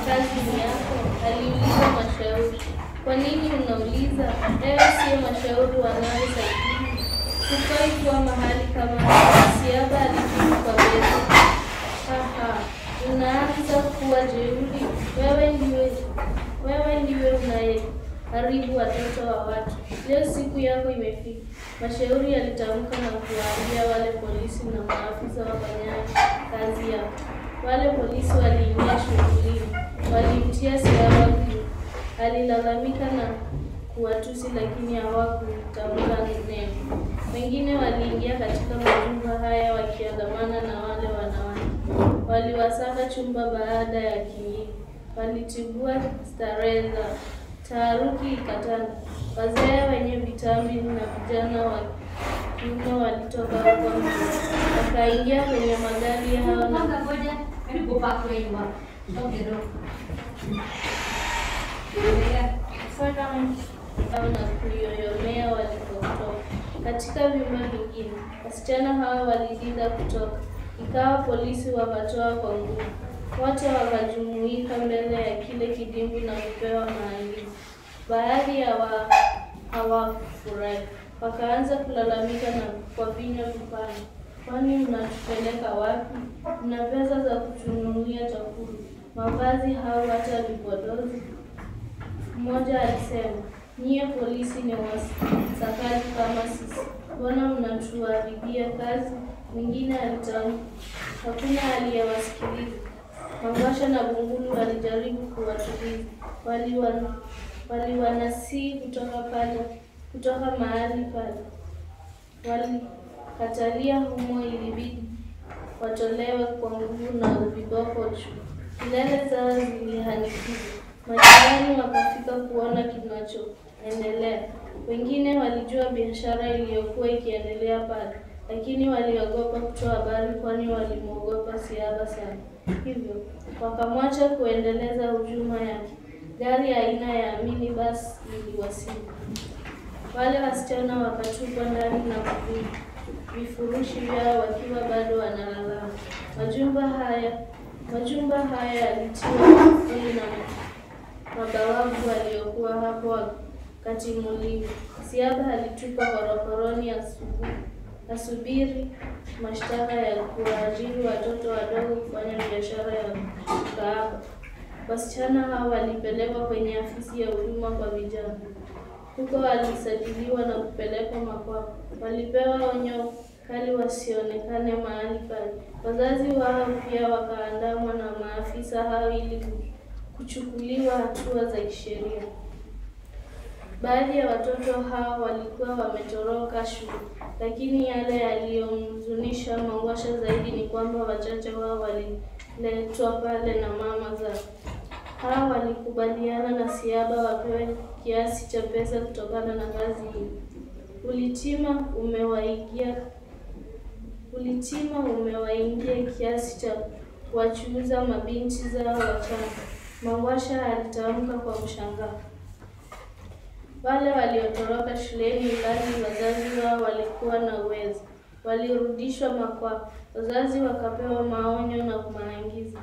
kazi ni yako? Aliuliza Mashauri. Kwa nini unauliza? Ewe sio Mashauri wanaosaidia. Hufai kuwa mahali kama Siaba alijibu kwa bezi. Unaanza kuwa jeuri. Wewe ndiwe unayeharibu watoto wa watu. Leo siku yako imefika. Mashauri alitamka na kuwaambia wale polisi na maafisa wafanyao kazi yao. Wale polisi waliingia shughulini. Walimtia Siaba juu. Alilalamika na kuwatusi lakini hawakutamka neno. Wengine waliingia katika majumba haya wakiandamana na wale wanawake. Waliwasaka chumba baada ya kingine. Walitibua starehe zao. Taharuki ikatanda. Wazee wenye vitambi na vijana wa kiume walitoka huko mjini. Wakaingia kwenye magari yao na kuyoyomea walipotoka. Katika vyumba vingine, wasichana hao walidinda kutoka. Ikawa polisi wakatoa kwa nguvu. Wote wakajumuika mbele ya kile kidimbwi na kupewa maagizo. Baadhi ya hawakufurahi. Wakaanza kulalamika na kwa vinywa vipana. Kwani mnatupeleka wapi? Mna pesa za kutununulia chakula, mavazi au hata vipodozi? Mmoja alisema, nyie polisi ni wasakaji kama sisi. Mbona mnatuharibia kazi? Mwingine alitamka. Hakuna aliyewasikiliza. Mangwasha na Bungulu walijaribu kuwatuliza. Waliwanasihi kutoka mahali pale. Walikatalia humo, ilibidi watolewe kwa nguvu na viboko juu. Kelele zao zilihanikizwa. Majirani wakafika kuona kinachoendelea. Wengine walijua biashara iliyokuwa ikiendelea pale, lakini waliogopa kutoa habari kwani walimwogopa Siaba sana. Hivyo wakamwacha kuendeleza hujuma yake. Gari aina ya minibus liliwasili. Wale wasichana wakatupwa ndani na vifurushi vyao wakiwa bado wanalalama. Majumba haya yalitiwa kufuli na mabawabu waliokuwa hapo wakatimuliwa. Siaba alitupwa korokoroni asubiri mashtaka ya kuwaajiri watoto wadogo kufanya biashara ya ukahaba. Wasichana hao walipelekwa kwenye afisi ya huduma kwa vijana. Huko walisajiliwa na kupelekwa makwao. Walipewa onyo kali wasionekane mahali pale. Wazazi wao pia wakaandamwa na maafisa hao ili kuchukuliwa hatua za kisheria. Baadhi ya watoto hao walikuwa wametoroka shule, lakini yale yaliyomhuzunisha Mangwasha zaidi ni kwamba wachache wao waliletwa pale na mama zao. Hao walikubaliana na Siaba wapewe kiasi cha pesa kutokana na kazi hii. Ulitima umewaingia kiasi cha kuwachuuza mabinti zao wachanga, Mangwasha alitamka kwa mshangao. Wale waliotoroka shuleni ilhali wazazi wao walikuwa na uwezo walirudishwa makwao. Wazazi wakapewa maonyo na maagizo.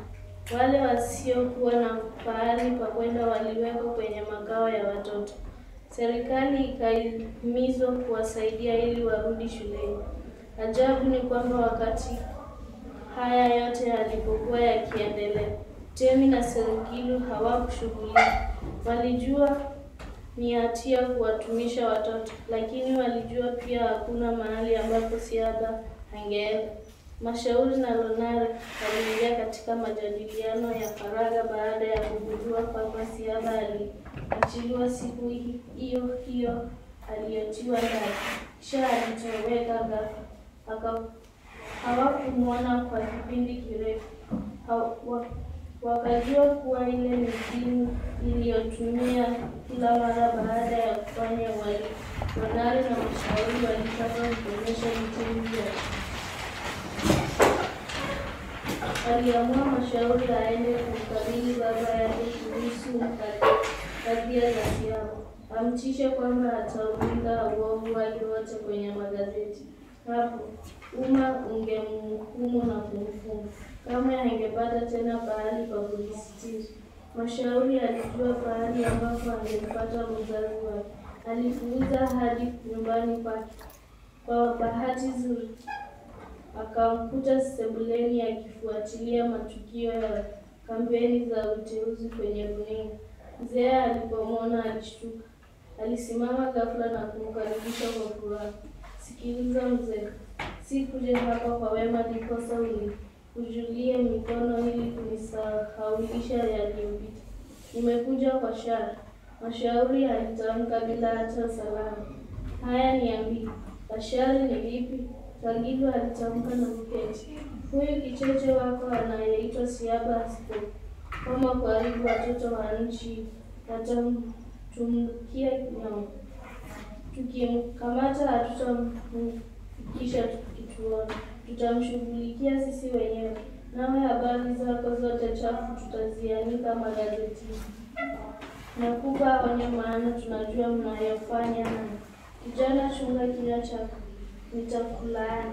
Wale wasiokuwa na pahali pa kwenda waliwekwa kwenye makao ya watoto. Serikali ikahimizwa kuwasaidia ili warudi shuleni. Ajabu ni kwamba wakati haya yote yalipokuwa yakiendelea, Temi na Sergilu hawakushughulika. Walijua ni hatia kuwatumisha watoto, lakini walijua pia hakuna mahali ambapo Siaba angeenda. Mashauri na Lonare waliingia katika majadiliano ya faragha baada ya kugundua kwamba Siaba aliachiliwa siku hiyo hiyo aliyotiwa ndani. Kisha alitoweka ghafla. Hawakumwona kwa kipindi kirefu. Wakajua kuwa ile ni mbinu iliyotumia kila mara baada ya kufanya uhalifu. Lonare na Mashauri walitaka kuonyesha vitendo vyao. Aliamua Mashauri aende kumkabili baba yake kuhusu kadhia za Siaba. Amtishe kwamba ataulinda uovu wake wote kwenye magazeti. Hapo umma ungemhukumu na kumfunga. Kama hangepata tena pahali pa kujisitiri. Mashauri alijua pahali ambapo angempata mzazi wake. Alifuuza hadi nyumbani kwake. Kwa bahati nzuri, akamkuta sebuleni akifuatilia matukio ya kampeni za uteuzi kwenye runinga. Mzee alipomwona alishtuka. Alisimama ghafla na kumkaribisha kwa furaha. Sikiliza mzee, sikuja hapa kwa wema ndiposa ujulie mikono ili kunisahaulisha yaliyopita. Nimekuja kwa shari. Mashauri alitamka bila hata salamu. Haya, niambie, shari ni lipi? Sagilu alitamka na kuketi. Huyu kicheche wako anayeitwa Siaba asipokoma kuharibu watoto wa nchi atamtumbukia nyama. Tukimkamata hatutamfikisha kituoni. Tutamshughulikia sisi wenyewe. Nawe habari zako zote chafu tutazianika magazetini. Nakupa onyo, maana tunajua mnayofanya naye. Kijana, chunga kinywa chako, nitakulaani.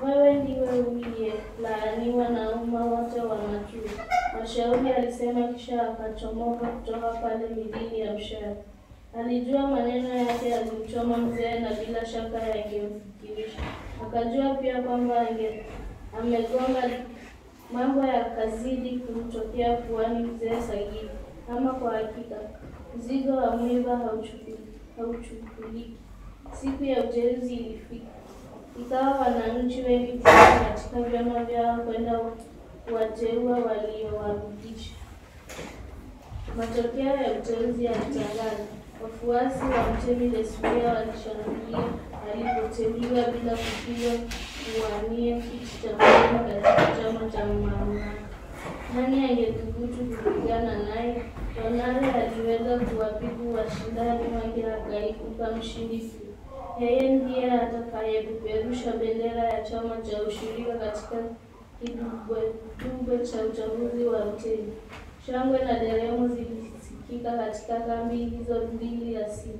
Wewe ndiwe uliyelaaniwa na umma wote wa Machue, Mashauri alisema, kisha akachomoka kutoka pale midili ya mshahara. Alijua maneno yake yalimchoma mzee na bila shaka yangemfikirisha. Akajua pia kwamba amegonga. Mambo yakazidi kumtokea puani mzee Sagilu. Ama kwa hakika, mzigo wa mwiba hauchukuliki. Siku ya uteuzi ilifika. Ikawa wananchi wengi kutoka katika vyama vyao kwenda kuwateua waliowarudisha. Matokeo ya uteuzi yalitangazwa. Wafuasi wa Mtemi Lesulia walishangilia alipoteuliwa bila kupigwa kuwania kiti cha mjini katika chama cha mamlaka. Nani angethubutu kupigana naye? Lonare aliweza kuwapigu washindani wake akaibuka mshindi. Yeye ndiye atakayepeperusha bendera ya chama cha ushirika katika kidubwe cha uchaguzi wa Mtemi. Shangwe na nderemo zilisikika katika kambi hizo mbili asili.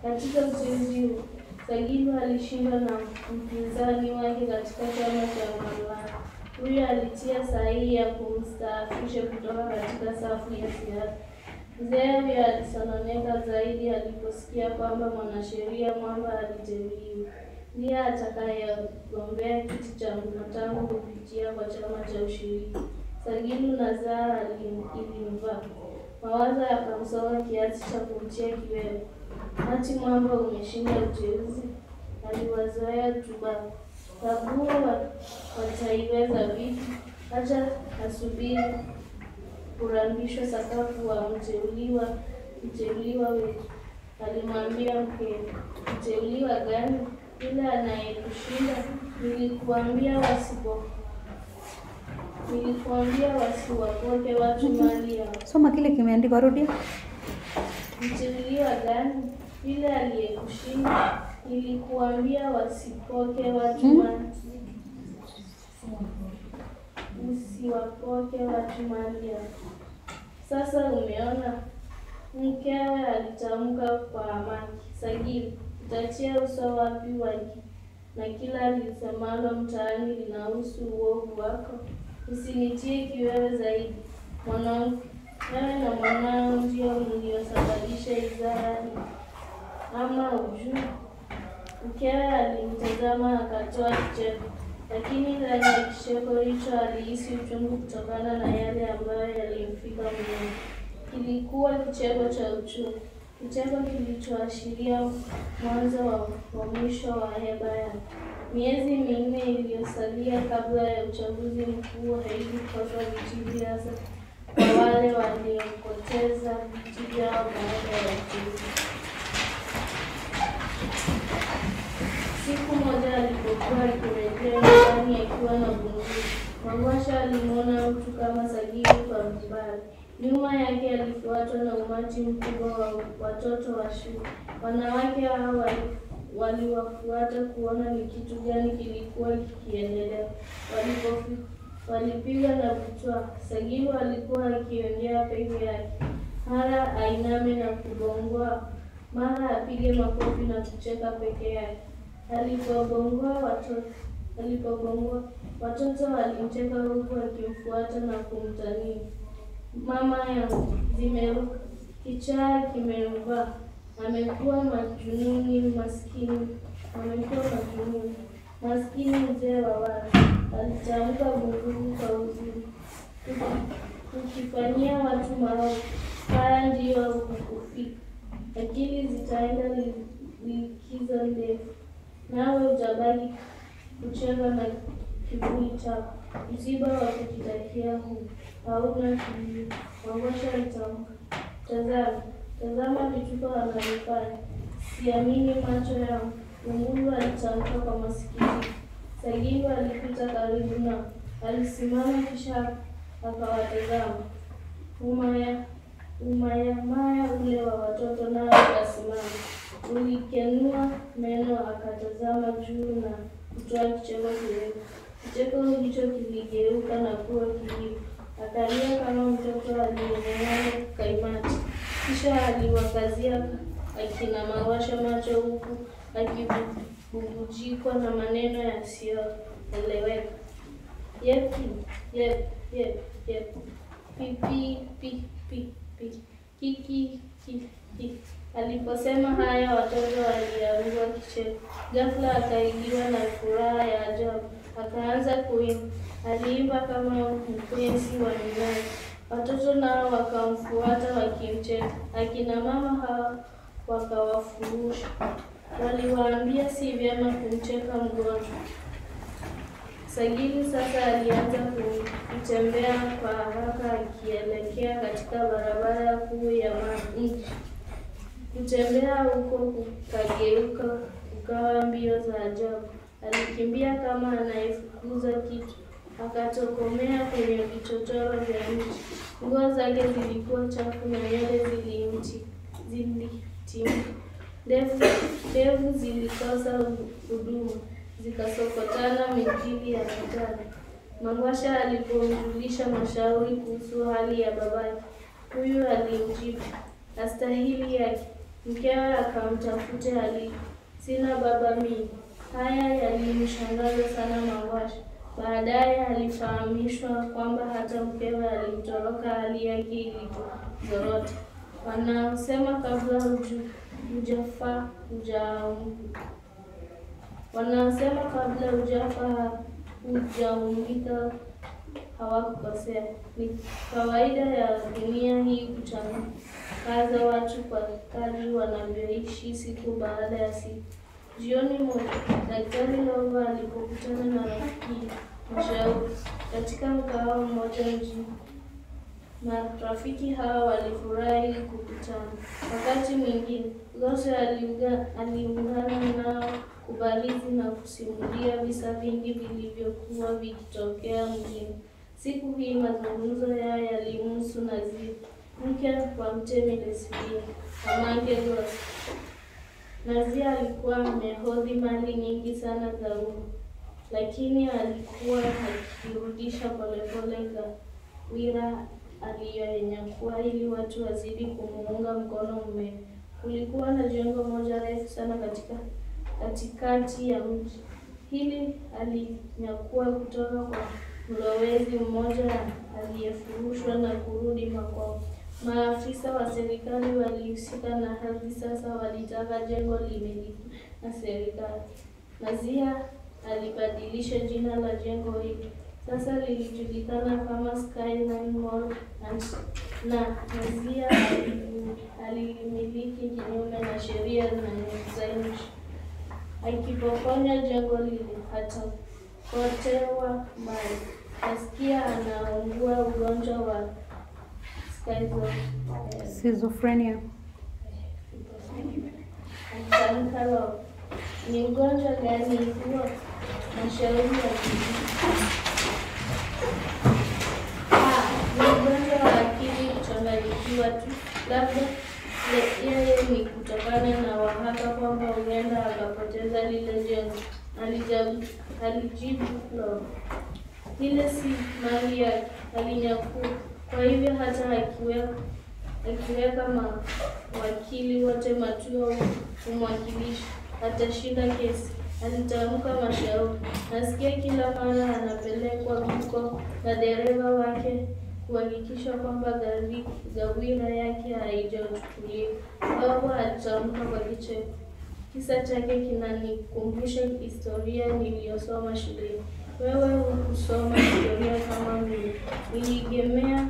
Katika uteuzi huu, Sagilu alishindwa na mpinzani wake katika chama cha mamlaka. Huyu alitia sahihi ya kumstaafisha kutoka katika safu ya siasa. Mzee huyo alisononeka zaidi aliposikia kwamba mwanasheria Mwamba aliteuliwa. Ndiye atakayegombea kiti cha Mnatano kupitia kwa chama cha ushirika. Sagilu na zaa ilimvaa. Mawazo yakamsonga kiasi cha kumtia kiwewe. Ati Mwamba umeshinda uteuzi? Aliwazoea tubabu. Kabua wataiweza vipi? Acha asubiri kurambishwa sakafu wa mteuliwa wetu. Alimwambia mkewe. Mteuliwa gani? Yule anayekushinda. Nilikuambia wasiwapoke watu mali yao. Soma kile kimeandikwa, rudia. Mteuliwa gani? Yule aliyekushinda. Nilikuambia wasipoke watu mali. Usiwapoke watu mali yao. Sasa umeona? Mkewe alitamka kwa amani. Sagilu, utatia uso wapi waki? Na kila lisemalo mtaani linahusu uovu wako. Usinitie kiwewe zaidi. Mwanangu, wewe na mwanao ndio mliosababisha izara hii. Ama ujui? Mkewe alimtazama akatoa kicheko. Lakini ndani ya kicheko hicho alihisi uchungu kutokana na yale ambayo yalimfika moyoni. Kilikuwa kicheko cha uchungu. Kicheko kilichoashiria mwanzo wa mwisho wa heba yake. Miezi minne iliyosalia kabla ya uchaguzi mkuu haikukosa vitimbi, hasa kwa wale waliopoteza viti vyao baada ya uchaguzi. Siku moja alipokuwa akirejea nyumbani akiwa na bunduki, Mangwasha alimwona mtu kama Sagilu kwa mbali. Nyuma yake alifuatwa na umati mkubwa wa watoto wa shule. Wanawake hao waliwafuata kuona ni kitu gani kilikuwa kikiendelea. Walipigwa na butwaa. Sagilu alikuwa akiongea peke yake. Mara ainame na kubongoa, mara apige makofi na kucheka peke yake. Alipobongoa Alipogongoa, watoto walimcheka huku wakimfuata na kumtania. Mama yangu, zimeruka, kichaa kimemvaa, amekuwa majununi maskini, maskini mzee wa watu, alitamka Bunguzi kwa huzuni. Ukifanyia watu maovu, haya ndiyo hukufika. Akili zitaenda likizo ndefu, nawe utabaki kucheka na kivuli chako. Msiba wa kujitakia huu hauna kilio. Mangosha alitamka. Tazama vituko wanavyofanya. Siamini macho yangu. Bunguzi alitamka kwa masikitiko. Sagilu alipita karibu nao. Alisimama kisha akawatazama. Umayamaya ule wa watoto nao akasimama. Ulikenua meno akatazama juu na kutoa kicheko kirefu. Kicheko hicho kiligeuka na kuwa kilio. Akalia kama mtoto aliyenyang'anywa kaimati. Kisha aliwakazia akina Mangosha macho huku akibubujikwa na maneno yasiyoeleweka. Yep. Pi. Aliposema haya watoto waliangua kicheko. Ghafla akaingiwa na furaha ya ajabu. Akaanza kuimba. Aliimba kama mpenzi wa nyumbani. Watoto nao wakamfuata wakimcheka. Akina mama hawa wakawafurusha. Waliwaambia si vyema kumcheka mgonjwa. Sagilu sasa alianza kutembea kwa haraka akielekea katika barabara kuu ya mji. Kutembea huko kukageuka kukawa mbio za ajabu. Alikimbia kama anayefukuza kitu. Akatokomea kwenye vichochoro vya mti. Nguo zake zilikuwa chafu na nywele zilitimka. Ndevu zilikosa huduma. Zikasokotana mithili ya kitanda. Mangosha alipomjulisha Mashauri kuhusu hali ya babake, huyu alimjibu astahili yake. Mkewe akamtafute ali. Sina baba mimi. Haya yalimshangaza sana Mangosha. Baadaye alifahamishwa kwamba hata mkewe alimtoroka, hali yake ilizorota. Wanaosema kabla hujaumbika hawakukosea. Ni kawaida ya dunia hii kuchakaza watu kwa kadri wanavyoishi siku baada ya siku. Jioni moja, Daktari Lova alipokutana na rafiki Mashauri katika mkahawa mmoja mjini. Marafiki hawa walifurahi kukutana. Wakati mwingine, Goswe aliungana nao kubarizi na kusimulia visa vingi vilivyokuwa vikitokea mjini. Siku hii mazungumzo yao yalimhusu Nazia, mke wa Mtemi Lesbia, mamange Goswe. Nazia alikuwa amehodhi mali nyingi sana za umma, lakini alikuwa akirudisha polepole gawira aliyoinyakua ili watu wazidi kumuunga mkono mume. Kulikuwa na jengo moja refu sana katikati ya mji. Hili alinyakua kutoka kwa mlowezi mmoja aliyefurushwa na kurudi makwao. Maafisa wa serikali walihusika na hadi sasa walitaka jengo limiliki na serikali. Nazia alibadilisha jina la jengo hili. Sasa lilijulikana kama Skyline Mall na Nazia alimiliki kinyume na sheria za nchi. Akipokonya jengo lile hatapotewa mali. Nasikia anaugua ugonjwa wa schizophrenia. Alitamka Lova. Ni ugonjwa gani huo? Mashauri ni ugonjwa wa akili kuchanganyikiwa tu. Labda yeye ni kutokana na wahaka kwamba huenda akapoteza lile jengo. Alijibu Lova. Ile si mali yake, alinyakua. Kwa hivyo hata akiweka mawakili wote matuo kumwakilisha, atashinda kesi. alitamka mashauri. Nasikia kila mara anapelekwa huko na dereva wake kuhakikisha kwamba gawira yake haijachukuliwa. Baba alitamka kwa kicheko. Kisa chake kinanikumbusha historia niliyosoma shuleni. Wewe hukusoma historia kama mimi. Niligemea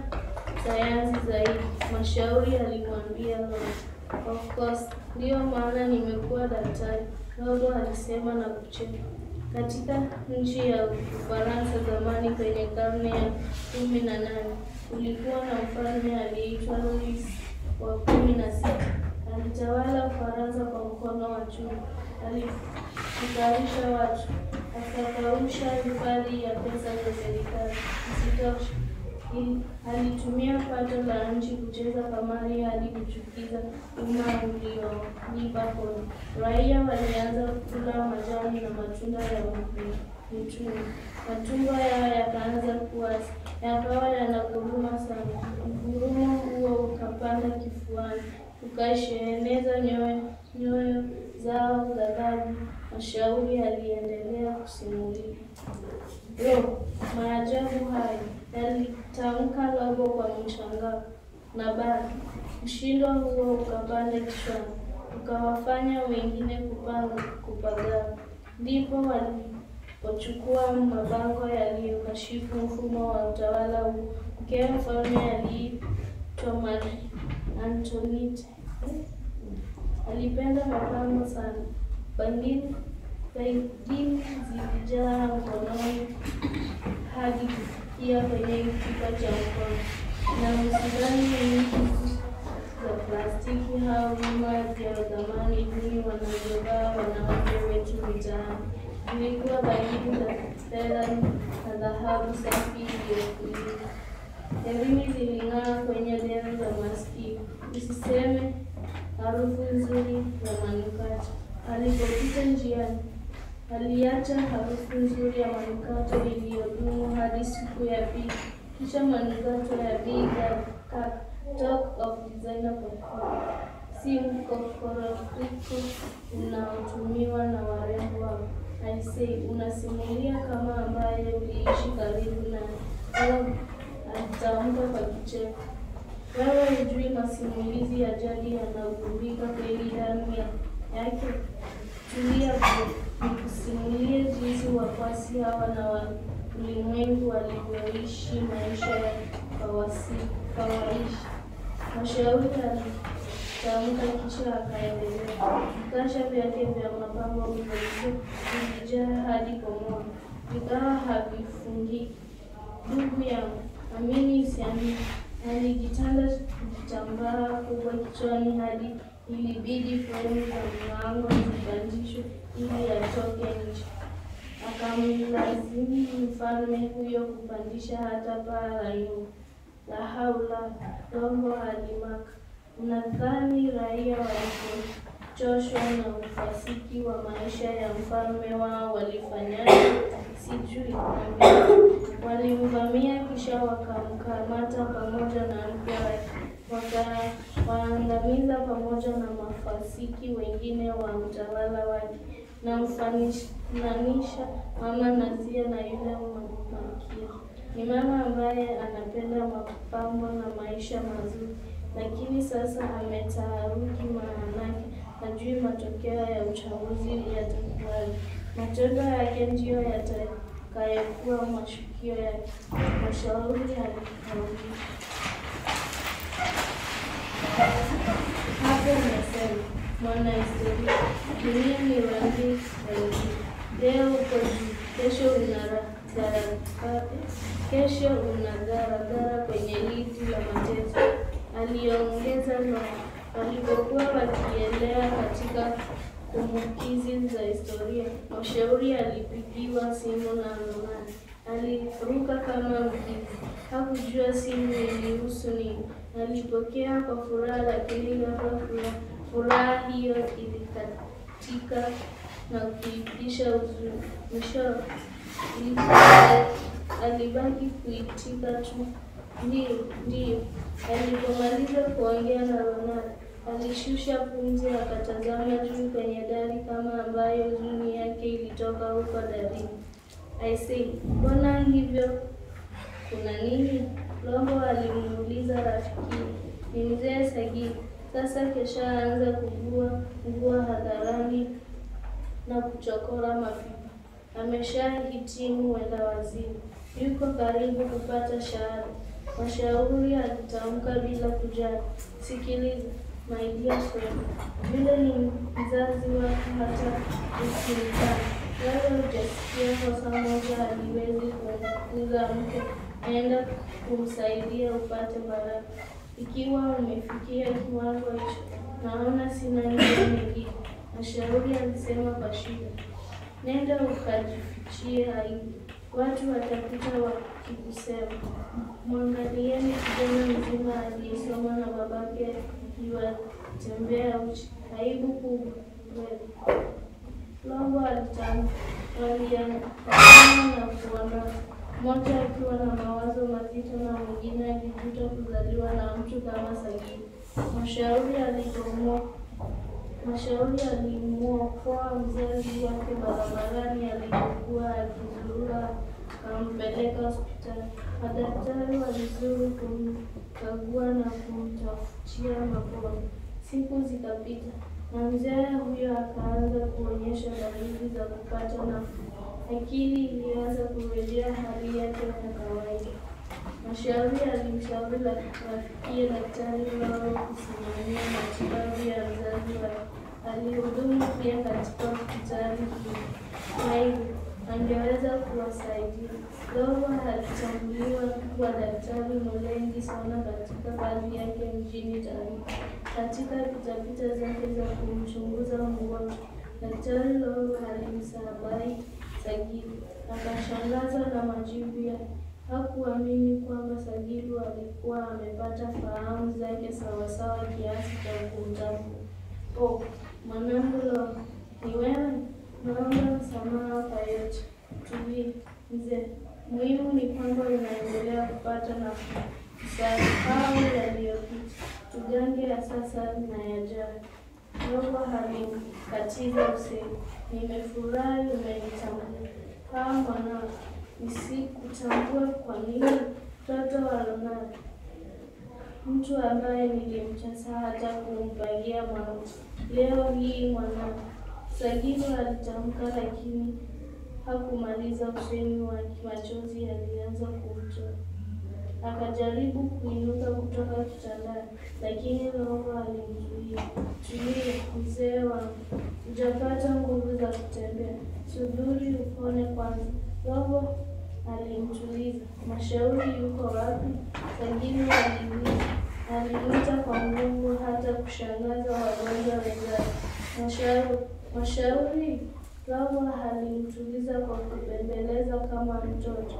sayansi zaidi, Mashauri alimwambia Robo. Of course, ndiyo maana nimekuwa daktari, Robo alisema na kucheka. Katika nchi ya Ufaransa zamani kwenye karne ya 18, kulikuwa na mfalme aliyeitwa Louis wa 16. Alitawala Ufaransa kwa mkono wa chuma. Alifutarisha watu, akakausha hifadhi ya pesa za serikali. Isitoshe, alitumia pato la nchi kucheza kamari hadi kuchukiza umma uliolipa kodi. Raia walianza kula majani na matunda ya mwituni. Matumbo yao yakaanza kuwasi, yakawa yanaguruma sana. Mgurumo huo ukapanda kifuani, ukasheneza nyoyo zao ghadhabu. Mashauri aliendelea kusimulia. Maajabu hayo yalitamka Robo kwa mshangao, na bado mshindo huo ukapanda kichwani, ukawafanya wengine kupagawa. Ndipo walipochukua mabango yaliyokashifu mfumo wa utawala huu. Mkewe mfalme aliitwa Marie Antoinette alipenda mapambo sana. Bangili zilijaa mkononi hadi kufikia kwenye kifuko cha mkono, na msidhani nyingi za plastiki au vyuma vya zamani duni wanavyovaa wanawake wetu mitaani. Zilikuwa bangili za fedha na dhahabu safi iliyofuliwa. Herini ziling'aa kwenye dera za masikio. Usiseme harufu nzuri za manukato. Alipopita njiani, aliacha harufu nzuri ya manukato iliyodumu hadi siku ya pili. Kisha manukato ya bei kaka, talk of designer perfume, si mkokorofiko unaotumiwa na warembo wao. I say, unasimulia kama ambaye uliishi karibu na alitamka kwa kicheko. Wewe hujui masimulizi ya jadi yanagubika kweli ndani yake. Tulia nikusimulie jinsi wafuasi hawa na ulimwengu walivyoishi maisha ya kawaishi. Mashauri alitamka kisha akaendelea. Vikasha vyake vya mapambo vilijaa hadi komodo, vikawa havifungiki. Ndugu yangu, amini usiamini, alijitanda kitambaa kubwa kichwani hadi ilibidi fremu za mlango zipandishwe ili atoke nje. Akamlazimu mfalme huyo kupandisha hata paa la nyumba. La haula, Robo alimaka. Unadhani raia walipochoshwa na ufasiki wa maisha ya mfalme wao walifanyaje? Sijui. Walimvamia kisha wakamkamata pamoja na mke wake, wakawaangamiza pamoja na mafasiki wengine wa utawala wake, na mfananisha mama Nasia na yule malkia. Ni mama ambaye anapenda mapambo na maisha mazuri, lakini sasa ametaharuki, maanake hajui matokeo ya uchaguzi yatakuwaje. Matendo yake ndiyo yatakayokuwa mashukio yake. Mashauri alikauliza. Hapo umesema, mwana historia, dunia ni rangi rangi. Leo uko juu, kesho unagaragara kwenye liti la mateso, aliongeza Robo. Walipokuwa wakielea katika kumbukizi za historia, Mashauri alipigiwa simu na Romani. Aliruka kama mkizi. Hakujua simu ilihusu nini. Alipokea kwa furaha, lakini ghafla furaha hiyo ilikatika na kuipisha huzuni. Mwisho alibaki kuitika tu, ndiyo. Alipomaliza kuongea na Romani, Alishusha pumzi akatazama juu kwenye dari kama ambayo huzuni yake ilitoka huko darini. "Aisee, mbona hivyo? Kuna nini?" Longo alimuuliza rafiki. "Ni mzee Sagini. Sasa keshaanza kuvua nguo hadharani na kuchokora mapipa. Ameshahitimu wendawazimu. Yuko karibu kupata shahada." Mashauri alitamka bila kujali. "Sikiliza, my dear friend. Yule ni mzazi wako hata usimtani. Wewe hujasikia kosa moja haliwezi kumfukuza mke. Enda kumsaidia upate baraka. Ikiwa umefikia kiwango hicho, naona sina njia nyingine." Mashauri alisema kwa shida. "Nenda ukajifichie aibu. Watu watapita wakikusema." Mwangalieni kijana mzima aliyesoma na babake akiwatembea uchi. Aibu kubwa kweli. Longo alitamka. Waliandamana na kuondoka. Mmoja akiwa na mawazo mazito na mwingine akijuta kuzaliwa na mtu kama Sagini. Mashauri alimwokoa mzazi wake barabarani alipokuwa akizurura, akampeleka hospitali. Madaktari walizuru kumkagua na kumtafutia mapona. Siku zikapita na mzee huyo akaanza kuonyesha dalili za kupata nafuu. Akili ilianza kurejea hali yake ya kawaida. Mashauri alimshauri afikie daktari wao kusimamia matibabu ya mzazi wake. Alihudumu pia katika hospitali hiyo. Kwa hivyo, angeweza kuwasaidia. Longo alitambuliwa kuwa daktari mwengi sana katika kazi yake mjini Tarime. Katika pitapita zake za kumchunguza mgonjwa, Daktari Longo alimsabai Sagini. Akashangazwa na majibu yake. Hakuamini kwamba Sagini alikuwa amepata fahamu zake sawasawa kiasi cha kumtambua. "Oh, mwanangu Longo, ni wewe? Naomba msamaha kwa yote. Tulia, mzee. Muhimu ni kwamba unaendelea kupata nafuu. Usahau yaliyopita. Tugange ya sasa na yajayo." Longo alimkatiza usemi. "Nimefurahi umenitambua. Mwanangu, nisikutambue kwa nini? Mtoto wa Ronaldo, mtu ambaye nilimchasa hata kumpangia mauti. Leo hii mwanangu." Sagini alitamka lakini hakumaliza usemi wake. Machozi yalianza kumtoka. Akajaribu kuinuka kutoka kitandani, lakini Longo alimzuia. "Tulia, mzee wangu. Hujapata nguvu za kutembea. Subiri upone kwanza." Longo alimtuliza. "Mashauri yuko wapi?" Sagini aliuliza. Alimuita kwa nguvu hata kushangaza wagonjwa wenzake. Mashauri?" Longo alimtuliza kwa kubembeleza kama mtoto.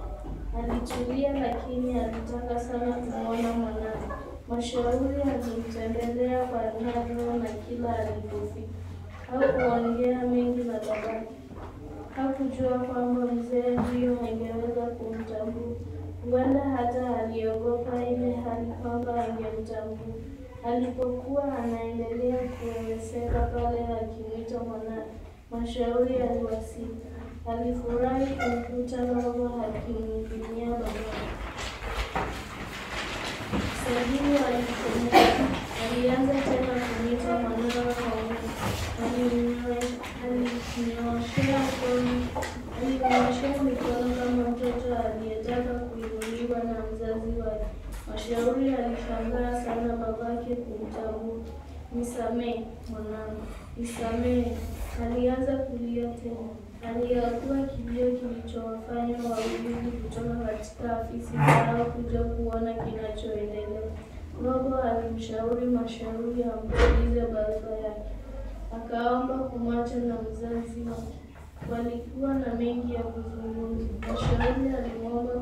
Alitulia lakini alitaka sana kumwona mwanawe. Mashauri alimtembelea kwa nadra na kila alipofika. Hakuongea mengi na babake. Hakujua kwamba mzee huyo angeweza kumtambua. Huenda hata aliogopa ile hali kwamba angemtambua. Alipokuwa anaendelea kuelezea pale akimwita mwanawe, Mashauri aliwasili. Alifurahi kumkuta Longo akimhudumia babake. Sagini alipomuona, alianza tena kumwita mwanawe kwa wingi. Alimnyoshea mikono kama mtoto aliyetaka kuinuliwa na mzazi wake. Mashauri alishangaa sana babake kumtambua. "Nisamehe mwanangu, nisamehe." Alianza kulia tena. Aliyakuwa kilio kilichowafanya wawili kutoka katika afisi zao kuja kuona kinachoendelea. Longo alimshauri Mashauri amtulize baba yake. Akaomba kumwacha na mzazi wake. Walikuwa na mengi ya kuzungumza. Mashauri alimwomba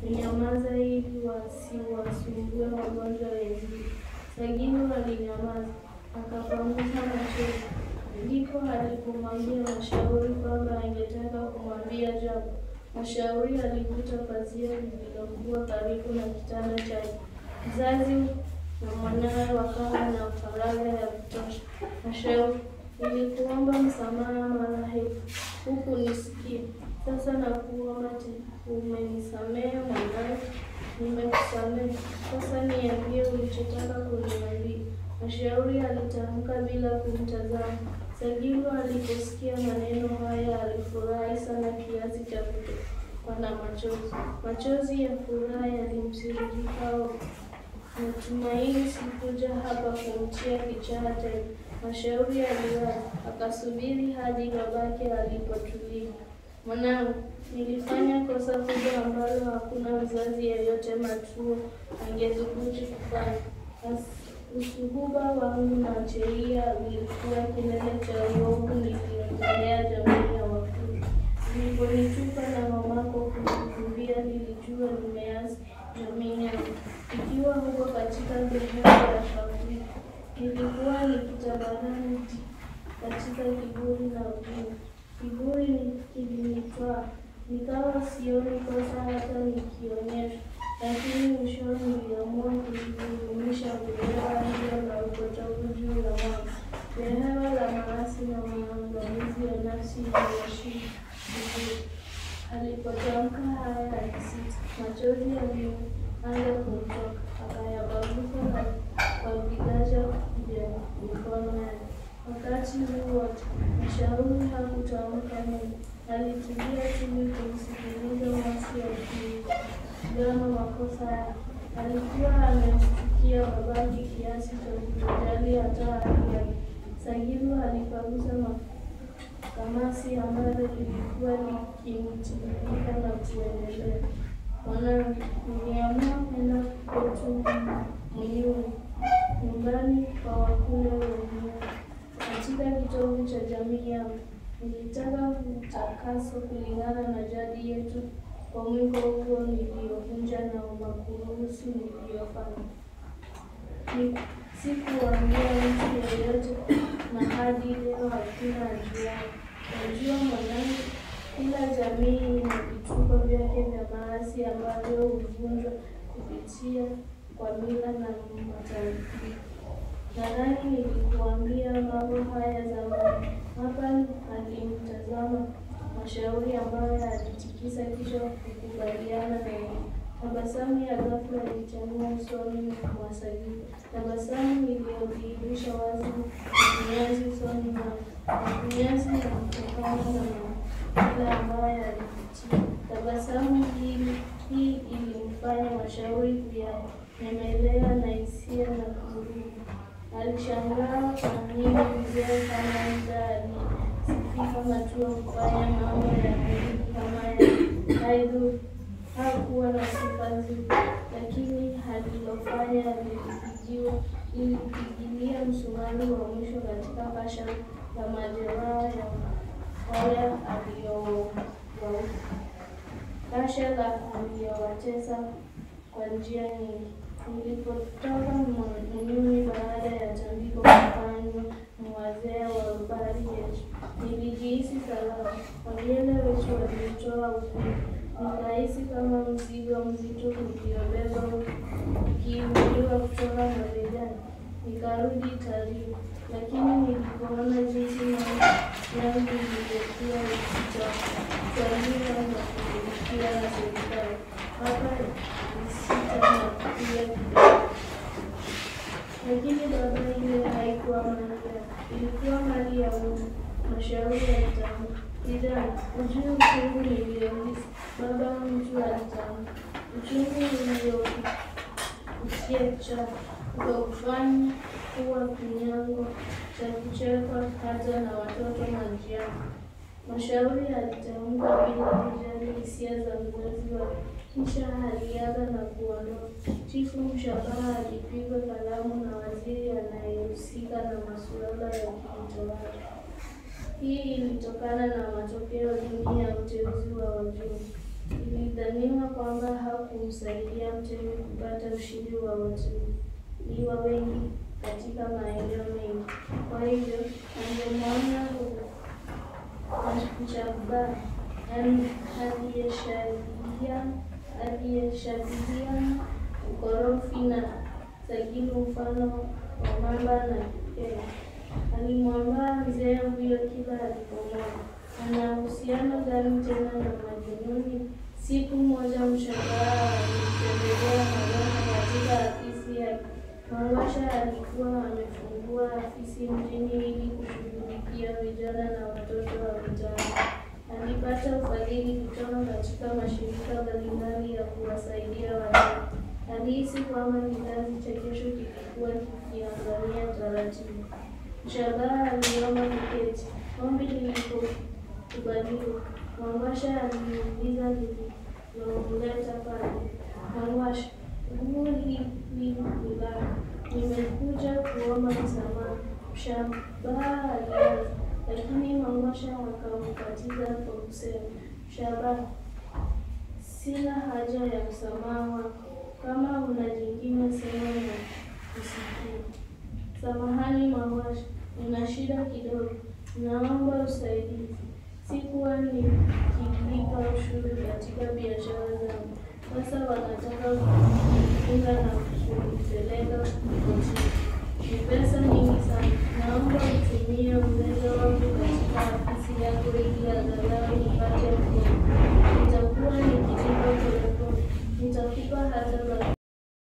kunyamaza ili wasiwasumbue wagonjwa wengine. Sagini alinyamaza. Akapangusa machozi. Ndipo alipomwambia Mashauri kwamba angetaka kumwambia jambo. Mashauri alivuta pazia lililokuwa karibu na kitanda chake. na mwanawe wakawa na faragha ya kutosha. Mashauri: nilikuomba msamaha mara elfu, hukunisikia. Sasa nakuomba tena, umenisamehe mwanawe? Nimekusamehe. Sasa niambie ulichotaka kuniambia. Mashauri alitamka bila kumtazama. Sagilu aliposikia maneno haya alifurahi sana kiasi cha kutokwa na machozi. Machozi ya furaha yalimtiririka. Natumaini sikuja hapa kumtia kichaa tena. Mashauri aliwaza, akasubiri hadi babake alipotulia. Mwanangu, nilifanya kosa kubwa ambalo hakuna mzazi yeyote matuo angethubutu kufanya. Usuhuba wangu na sheria ulikuwa kilele cha uovu niliotendea jamii ya Wakristo. Niliponitupa na mamako kunikimbia, nilijua nimeasi jamii yangu. Ikiwa huko katika dhehebu la Shafiri, nilikuwa nikitabarani katika kiburi na ujinga. Kiburi kilinitwaa, nikawa sioni kosa hata nikionyesha, lakini mwishoni niliamua kulidumisha behewa hilo la upotovu juu ya mwanga, behewa la maasi na maangamizi ya nafsi iliyoshindwa vizuri. Alipotamka haya alisita, machozi yalianza kumtoka, akayababuka kwa viganja vya mikono yake. Wakati huu wote, Mashauri hakutamka neno. Alitulia chini kumsikiliza mwasi akigana makosa yake. Alikuwa amemchukia babake kiasi cha kutojali hata hali yake. Sagilu alipagusa kamasi ambalo lilikuwa likimtiririka na kuendelea. Mwanangu, niliamua kwenda kwetu Muyuni, nyumbani kwa Wakule wenyewe, katika kitovu cha jamii yangu. Nilitaka utakaso kulingana na jadi yetu kwa mwiko huo niliovunja na makuruhusu niliyofanya. Sikuambia mtu yeyote na hadi leo hakuna ajuaye. Najua mwanangu, kila jamii ina vituko vyake vya maasi ambavyo huvunjwa kupitia kwa mila na matariki. Nadhani nilikuambia mambo haya zamani. Hapa alimtazama Mashauri ambaye alitikisa kichwa kukubaliana na yeye. Tabasamu ya ghafla ilichanua usoni mwa Sagilu. Tabasamu iliyodhihirisha wazi kunyanzi usoni mwake. Kunyanzi na kutokana na kila ambaye alipitia. Tabasamu hii ilimfanya Mashauri kuyanyemelea na hisia na huzuni. Alishangaa kwa nini mzee kama muda alisifika matua kufanya mambo ya Mungu kama ya Aidha hakuwa na sifa nzuri, lakini alilofanya lilipigilia msumari wa mwisho katika kasha la majeraha ya wale kasha la aliyowatesa kwa njia nyingi. Nilipotoka Muyuni baada ya tambiko kufanywa na wazee wa habari yetu, nilijihisi salama. Wageni wetu walitoa ukuu. Nikahisi kama mzigo mzito uliobeba ukiinuliwa kutoka mabegani. Nikarudi Tarime, lakini nilipoona jinsi yangu ilivyokuwa ikitawaliwa na kutumikia na serikali, hapa nisita na kupiga kidogo. Lakini baba, ile haikuwa mali yake, ilikuwa mali ya Mungu. Mashauri alitamka. Idara, ujue uchungu niliohisi. Baba mtu alitamka. Uchungu niliokusikia ukakufanya kuwa kinyango cha kuchekwa hata na watoto njiani. Mashauri alitamka bila kujali hisia za mzazi wake. Kisha aliaga na kuondoka. Chifu Mshabaha alipigwa kalamu na waziri anayehusika na masuala ya kiutawala. Hii ilitokana na matokeo duni ya uteuzi wa wajumbe. Ilidhaniwa kwamba hakumsaidia mtemi kupata ushindi wa wateuliwa wengi katika maeneo mengi. Kwa hivyo, angemwona Mshabaha aliyeshabihiana ukorofi na Sagilu mtu mfano wa mamba na kenge. Alimwambia mzee huyo kila alipomwona, ana uhusiano gani tena na majununi? Siku moja Mshabaha alimtembelea Mangwasha katika afisi yake. Mangwasha alikuwa amefungua afisi mjini ili kushughulikia vijana na watoto wa mitaani. Alipata ufadhili kutoka katika mashirika mbalimbali ya kuwasaidia watoto. Alihisi kwamba kizazi cha kesho kilikuwa kikiangamia taratibu. Mshabaha aliomba kuketi. Ombi lilipokubaliwa, Mangwasha aliuliza lililomleta pale. Mangwasha, ngumu hili kulala. Nimekuja kuomba msamaha. Mshabaha alianza, lakini Mangwasha akamkatiza kwa kusema, Mshabaha, sina haja ya msamaha wako. Kama una jingine sema na usikie. Samahani Mangwasha, nina shida kidogo. Naomba usaidizi. Sikuwa nikilipa ushuru katika biashara zangu. Sasa wanataka kunifunga na kunipeleka